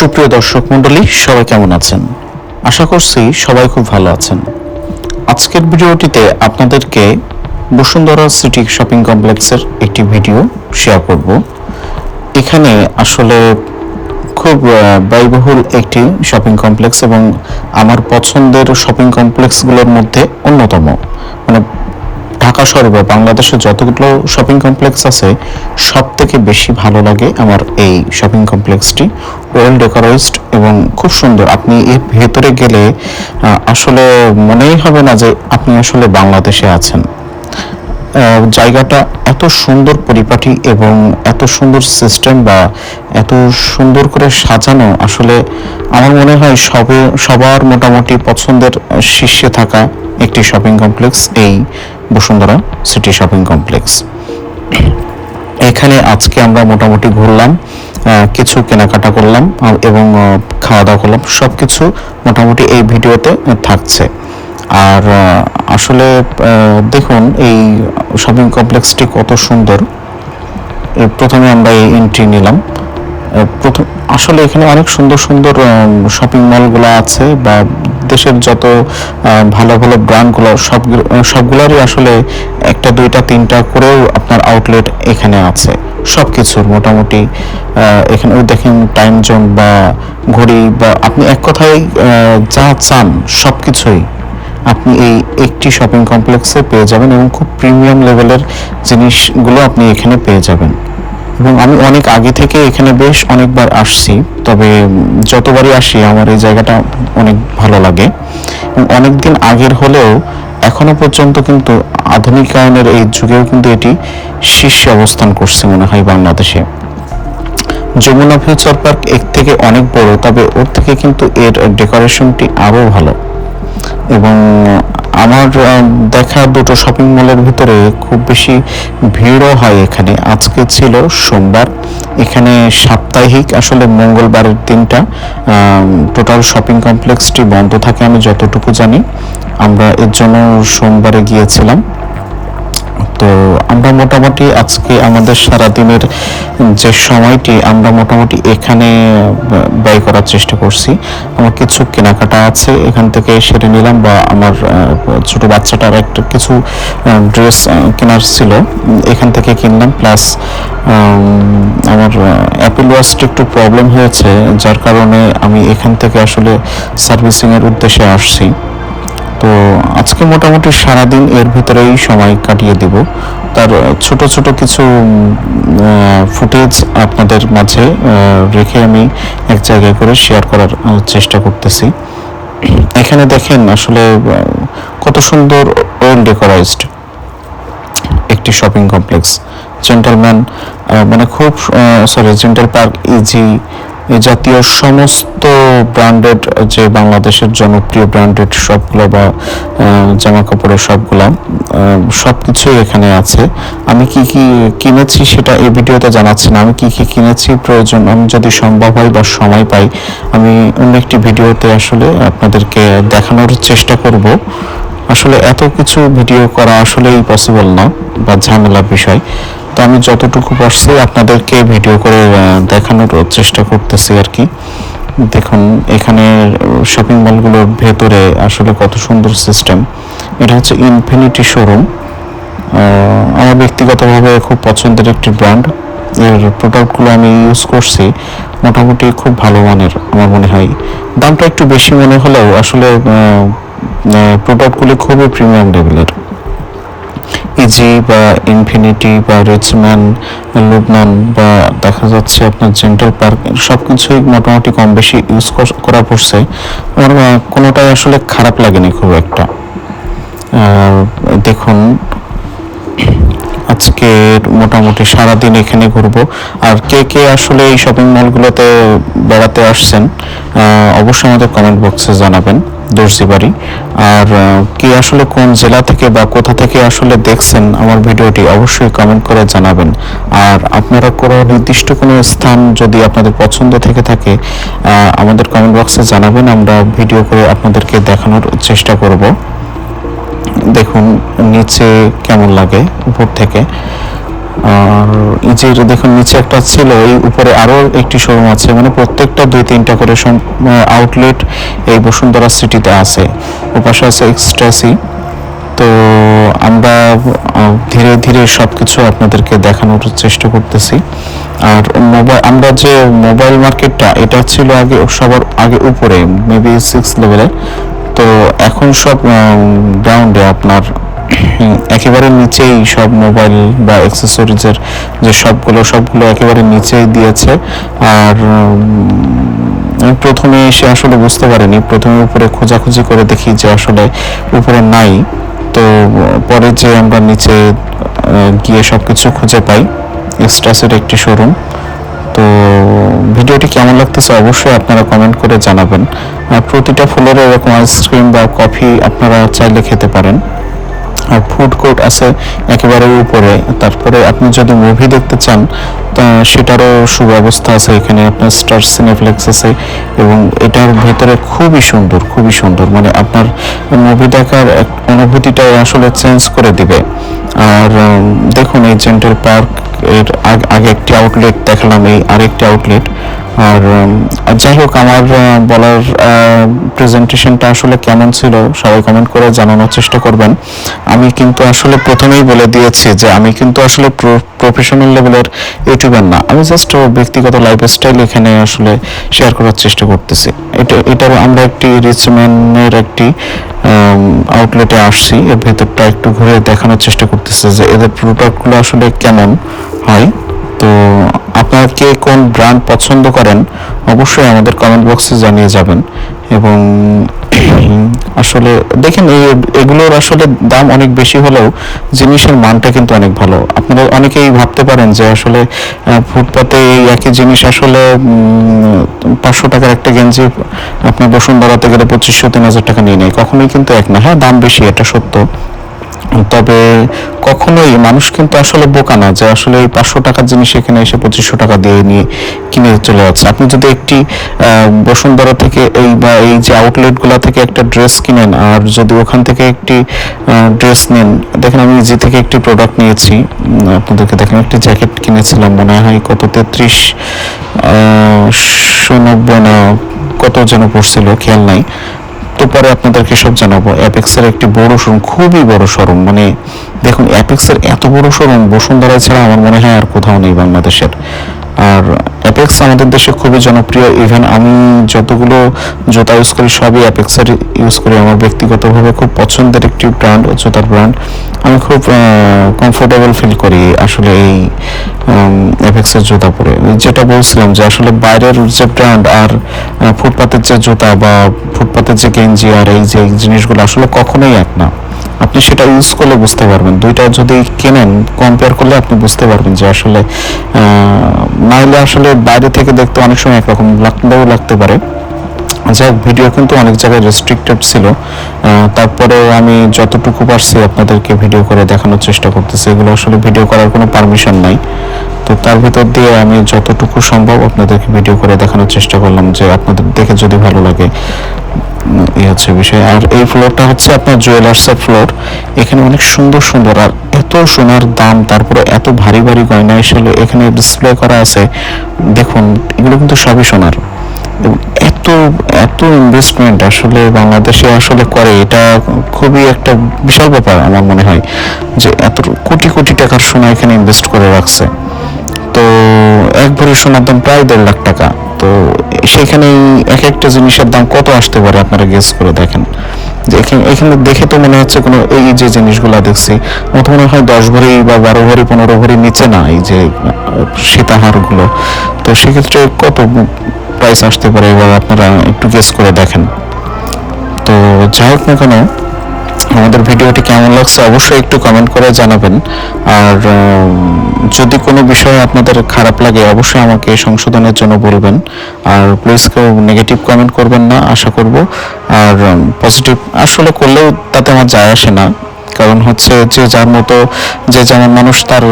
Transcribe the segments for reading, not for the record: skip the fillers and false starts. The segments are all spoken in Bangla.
সুপ্রিয় দর্শক মণ্ডলী, সবাই কেমন আছেন? আশা করছি সবাই খুব ভালো আছেন। আজকের ভিডিওটিতে আপনাদেরকে বসুন্ধরা সিটি শপিং কমপ্লেক্সের একটি ভিডিও শেয়ার করব। এখানে আসলে খুব ব্যয়বহুল একটি শপিং কমপ্লেক্স এবং আমার পছন্দের শপিং কমপ্লেক্সগুলোর মধ্যে অন্যতম। মানে ঢাকা শহরে বা বাংলাদেশে যতগুলো শপিং কমপ্লেক্স আছে সব থেকে বেশি ভালো লাগে আমার এই শপিং কমপ্লেক্সটি। ওয়েল ডেকোরাইজড এবং খুব সুন্দর। আপনি এর ভেতরে গেলে আসলে মনেই হবে না যে আপনি আসলে বাংলাদেশে আছেন। জায়গাটা এত সুন্দর পরিপাটি এবং এত সুন্দর সিস্টেম বা এত সুন্দর করে সাজানো, আসলে আমার মনে হয় সবার মোটামুটি পছন্দের শীর্ষে থাকা একটি শপিং কমপ্লেক্স এই বসুন্ধরা সিটি শপিং কমপ্লেক্স। এখানে আজকে আমরা মোটামুটি ঘুরলাম, কিছু কেনাকাটা করলাম এবং খাওয়া দাওয়া করলাম। সব কিছু মোটামুটি এই ভিডিওতে থাকছে। আর আসলে দেখুন এই শপিং কমপ্লেক্সটি কত সুন্দর। প্রথমে আমরা এই এন্ট্রি নিলাম। আসলে এখানে অনেক সুন্দর সুন্দর শপিং মলগুলো আছে বা দেশের যত ভালো ভালো ব্র্যান্ডগুলো সবগুলোরই আসলে একটা দুইটা তিনটা করেও আপনার আউটলেট এখানে আছে সব কিছুর মোটামুটি। এখানে ওই দেখেন টাইম জোন বা ঘড়ি বা আপনি এক কথায় যা চান সব কিছুই আপনি এই একটি শপিং কমপ্লেক্সে পেয়ে যাবেন এবং খুব প্রিমিয়াম লেভেলের জিনিসগুলো আপনি এখানে পেয়ে যাবেন। এবং আমি অনেক আগে থেকে এখানে বেশ অনেকবার আসছি, তবে যতবারই আসি আমার এই জায়গাটা অনেক ভালো লাগে। এবং অনেকদিন আগের হলেও এখনো পর্যন্ত কিন্তু আধুনিকায়নের এই যুগেও কিন্তু এটি শীর্ষে অবস্থান করছে মনে হয় বাংলাদেশে। যমুনা ফিউচার পার্ক এর থেকে অনেক বড়, তবে ওর থেকে কিন্তু এর ডেকোরেশনটি আরও ভালো। এবং আমার দেখা দুটো শপিং মলের ভিতরে খুব বেশি ভিড়ও হয় এখানে। আজকে ছিল সোমবার, এখানে সাপ্তাহিক আসলে মঙ্গলবারের দিনটা টোটাল শপিং কমপ্লেক্সটি বন্ধ থাকে আমি যতটুকু জানি। আমরা এর জন্য সোমবারে গিয়েছিলাম। তো আমরা মোটামুটি আজকে আমাদের সারাদিনের যে সময়টি আমরা মোটামুটি এখানে ব্যয় করার চেষ্টা করছি। আমার কিছু কেনাকাটা আছে এখান থেকে সেরে নিলাম, বা আমার ছোট বাচ্চাটার একটা কিছু ড্রেস কেনার ছিল এখান থেকে কিনলাম। প্লাস আমার অ্যাপেল ওয়াচটি একটু প্রবলেম হয়েছে, যার কারণে আমি এখান থেকে আসলে সার্ভিসিংয়ের উদ্দেশ্যে আসছি। তো আজকে মোটামুটি সারাদিন এর ভিতরেই সময় কাটিয়ে দেব। তার ছোট ছোট কিছু ফুটেজ আপনাদের মাঝে রেখে আমি এক জায়গায় করে শেয়ার করার চেষ্টা করতেছি। এখানে দেখেন আসলে কত সুন্দর ওয়েল ডেকোরাইজড একটি শপিং কমপ্লেক্স। জেন্টলম্যান মানে খুব জেন্টাল পার্ক, ইজি, এই জাতীয় সমস্ত ব্র্যান্ডেড যে বাংলাদেশের জনপ্রিয় ব্র্যান্ডেড সবগুলো বা জামা কাপড়ের সবগুলো সব কিছুই এখানে আছে। আমি কি কি কিনেছি সেটা এই ভিডিওতে জানাচ্ছি না। আমি কি কি কিনেছি প্রয়োজন আমি যদি সম্ভব হয় বা সময় পাই আমি অন্য একটি ভিডিওতে আসলে আপনাদেরকে দেখানোর চেষ্টা করব। আসলে এত কিছু ভিডিও করা আসলেই পসিবল না বা ঝামেলার বিষয়। তো আমি যতটুকু পারছি আপনাদেরকে ভিডিও করে দেখানোর চেষ্টা করতেছি আর কি। দেখুন এখানে শপিং মলগুলোর ভেতরে আসলে কত সুন্দর সিস্টেম। এটা হচ্ছে ইনফিনিটি শোরুম। আমার ব্যক্তিগতভাবে খুব পছন্দের একটি ব্র্যান্ড। এর প্রোডাক্টগুলো আমি ইউজ করছি, মোটামুটি খুব ভালো মানের আমার মনে হয়। দামটা একটু বেশি মনে হলেও আসলে প্রোডাক্টগুলি খুবই প্রিমিয়াম লেভেলের। ইজি বা ইনফিনিটি বা রিচম্যান, লুবনান বা দেখা যাচ্ছে আপনার জেন্টাল পার্ক সব কিছুই মোটামুটি কম বেশি ইউজ করা পড়ছে। আমার কোনোটাই আসলে খারাপ লাগেনি খুব একটা। দেখুন আজকে মোটামুটি সারাদিন এখানে ঘুরবো। আর কে কে আসলে এই শপিং মলগুলোতে বেড়াতে আসছেন অবশ্যই আমাদের কমেন্ট বক্সে জানাবেন। দর্জিবাড়ি। আর কে আসলে কোন জেলা থেকে বা কোথা থেকে আসলে দেখছেন আমার ভিডিওটি অবশ্যই কমেন্ট করে জানাবেন। আর আপনারা কোনো নির্দিষ্ট কোনো স্থান যদি আপনাদের পছন্দ থেকে থাকে আমাদের কমেন্ট বক্সে জানাবেন, আমরা ভিডিও করে আপনাদেরকে দেখানোর চেষ্টা করব। দেখুন নিচে কেমন লাগে উপর থেকে। আর এই যে দেখুন নিচে একটা ছিল, এই উপরে আরও একটি শোরুম আছে, মানে প্রত্যেকটা 2-3টা করে আউটলেট এই বসুন্ধরা সিটিতে আছে। ওপাশে আছে এক্সট্রাসি। তো আমরা ধীরে ধীরে সব কিছু আপনাদেরকে দেখানোর চেষ্টা করতেছি। আর আমরা যে মোবাইল মার্কেটটা, এটা ছিল আগে সবার আগে উপরে, মেবি 6 লেভেলে। তো এখন সব গ্রাউন্ডে আপনার একেবারে নিচেই সব মোবাইল বা অ্যাক্সেসরিজের যে সবগুলো একেবারে নিচেই দিয়েছে। আর আমি প্রথমে এসে আসলে বুঝতে পারিনি, প্রথমে উপরে খোঁজাখুঁজি করে দেখি যে আসলে উপরে নাই। তো পরে যে আমরা নিচে গিয়ে সবকিছু খুঁজে পাই। এক্সট্রাসের একটি শোরুম। তো ভিডিওটি কেমন লাগতেছে অবশ্যই আপনারা কমেন্ট করে জানাবেন। প্রতিটা ফ্লোরে এরকম আইসক্রিম বা কফি আপনারা চাইলে খেতে পারেন। আর ফুড কোর্ট আছে একেবারে উপরে। তারপরে আপনি যদি মুভি দেখতে চান সেটারও সুব্যবস্থা আছে এখানে। আপনার স্টার সিনেপ্লেক্স আছে এবং এটার ভেতরে খুবই সুন্দর, মানে আপনার মুভি দেখার অনুভূতিটা আসলে চেঞ্জ করে দিবে। আর দেখুন এই জেন্টাল পার্ক এর আগে একটি আউটলেট দেখালাম, এই আরেকটি আউটলেট। আর যাই হোক, আমার বলার প্রেজেন্টেশনটা আসলে কেমন ছিল সবাই কমেন্ট করে জানানোর চেষ্টা করবেন। আমি কিন্তু আসলে প্রথমেই বলে দিয়েছি যে আমি কিন্তু আসলে প্রফেশনাল লেভেলের ইউটিউবার না, আমি জাস্ট ব্যক্তিগত লাইফস্টাইল এখানে আসলে শেয়ার করার চেষ্টা করতেছি। এটার আমরা একটি রিচম্যানের একটি আউটলেটে আসছি, এর ভেতরটা একটু ঘুরে দেখানোর চেষ্টা করতেছে যে এদের প্রোডাক্টগুলো আসলে কেমন হয়। তো আপনারা কে কোন ব্র্যান্ড পছন্দ করেন অবশ্যই আমাদের কমেন্ট বক্সে জানিয়ে যাবেন। এবং আসলে দেখেন এগুলোর আসলে দাম অনেক বেশি হলেও জিনিসের মানটা কিন্তু অনেক ভালো। আপনারা অনেকেই ভাবতে পারেন যে আসলে ফুটপাতে এই একই জিনিস আসলে 500 টাকার একটা গেঞ্জি আপনার বসুন্ধরাতে গেলে 2500-3000 টাকা নিয়ে নেয়। কখনোই কিন্তু এক না। হ্যাঁ, দাম বেশি, এটা সত্য। তবে কখনোই মানুষ কিন্তু আসলে বোকা না যে আসলে এই 500 টাকার জিনিস এখানে এসে 2500 টাকা দিয়ে নিয়ে কিনে চলে যাচ্ছে। আপনি যদি একটি বসুন্ধরা থেকে এই যে আউটলেটগুলো থেকে একটা ড্রেস কিনেন আর যদি ওখান থেকে একটি ড্রেস নেন, দেখেন আমি ইজি থেকে একটি প্রোডাক্ট নিয়েছি, আপনাদেরকে দেখেন একটি জ্যাকেট কিনেছিলাম, মনে হয় কত 3390 না কত যেন পড়ছিল, খেয়াল নাই। তো পরে আপনাদেরকে সব জানাবো। অ্যাপেক্সের একটি বড় শোরুম, খুবই বড় শোরুম, মানে দেখুন অ্যাপেক্সের এত বড় শোরুম বসুন্ধরা ছাড়া আমার মনে হয় আর কোথাও নেই বাংলাদেশের। আর অ্যাপেক্স আমাদের দেশে খুবই জনপ্রিয়। ইভেন আমি যতগুলো জুতা ইউজ করি সবই অ্যাপেক্সের ইউজ করি। আমার ব্যক্তিগতভাবে খুব পছন্দের একটি ব্র্যান্ড, জুতার ব্র্যান্ড। আমি খুব কমফোর্টেবল ফিল করি আসলে এই অ্যাপেক্সের জুতা পরে। যেটা বলছিলাম যে আসলে বাইরের যে ব্র্যান্ড আর ফুটপাতের যে জুতা বা ফুটপাতের যে গেঞ্জি আর এই যে জিনিসগুলো আসলে কখনোই এক না। আপনি সেটা ইউজ করলে বুঝতে পারবেন। দুইটা যদি কেনেন কম্পেয়ার করলে আপনি বুঝতে পারবেন যে আসলে নাইলে আসলে বাইরে থেকে দেখতে অনেক সময় একরকম লাগতে পারে। যাই হোক, ভিডিও কিন্তু অনেক জায়গায় রেস্ট্রিক্টেড ছিল, তারপরেও আমি যতটুকু পারছি আপনাদেরকে ভিডিও করে দেখানোর চেষ্টা করতেছি। এগুলো আসলে ভিডিও করার কোনো পারমিশন নাই, তো তার ভিতর দিয়ে আমি যতটুকু সম্ভব আপনাদেরকে ভিডিও করে দেখানোর চেষ্টা করলাম যে আপনাদের দেখে যদি ভালো লাগে, এই হচ্ছে বিষয়। আর এই ফ্লোরটা হচ্ছে আপনার জুয়েলার্সের ফ্লোর। এখানে অনেক সুন্দর আর এত সোনার দাম, তারপরে এত ভারী গয়না এখানে ডিসপ্লে করা আছে। দেখুন এগুলো কিন্তু সবই সোনার। এত এত ইনভেস্টমেন্ট আসলে বাংলাদেশে আসলে করে, এটা খুবই একটা বিশাল ব্যাপার আমার মনে হয় যে এত কোটি টাকার সোনা এখানে ইনভেস্ট করে রাখছে। তো এক ভরি সোনার দাম প্রায় 1.5 লাখ টাকা। তো সেখানে এক একটা জিনিসের দাম কত আসতে পারে আপনারা গেস করে দেখেন। যে এখানে দেখে তো মনে হচ্ছে কোনো এই যে জিনিসগুলো দেখছি আমার মনে হয় 10 ভরি বা 12 ভরি 15 ভরি নিচে না এই যে সীতাহারগুলো। তো সেক্ষেত্রে কত প্রাইস আসতে পারে এবার আপনারা একটু গেস করে দেখেন। তো যাই হোক না কেন, আমাদের ভিডিওটি কেমন লাগছে অবশ্যই একটু কমেন্ট করে জানাবেন। আর যদি কোনো বিষয়ে আপনাদের খারাপ লাগে অবশ্যই আমাকে সংশোধনের জন্য বলবেন। আর প্লিজ কেউ নেগেটিভ কমেন্ট করবেন না, আশা করব। আর পজিটিভ আসলে করলেও তাতে আমার যায় আসে না, কারণ হচ্ছে যে যার মতো যে যেমন মানুষ তার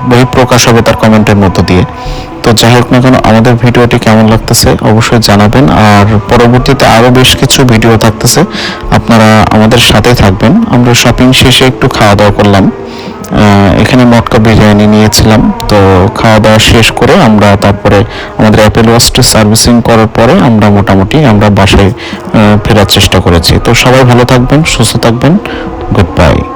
বহিঃপ্রকাশ হবে তার কমেন্টের মধ্য দিয়ে। তো যাই হোক না কেন, আমাদের ভিডিওটি কেমন লাগতেছে অবশ্যই জানাবেন। আর পরবর্তীতে আরও বেশ কিছু ভিডিও থাকতেছে, আপনারা আমাদের সাথে থাকবেন। আমরা শপিং শেষে একটু খাওয়া দাওয়া করলাম, এখানে মটকা বিরিয়ানি নিয়েছিলাম। তো খাওয়া দাওয়া শেষ করে আমরা তারপরে আমাদের অ্যাপেল ওয়াচটি সার্ভিসিং করার পরে আমরা মোটামুটি বাসায় ফেরার চেষ্টা করেছি। তো সবাই ভালো থাকবেন, সুস্থ থাকবেন। Good bye.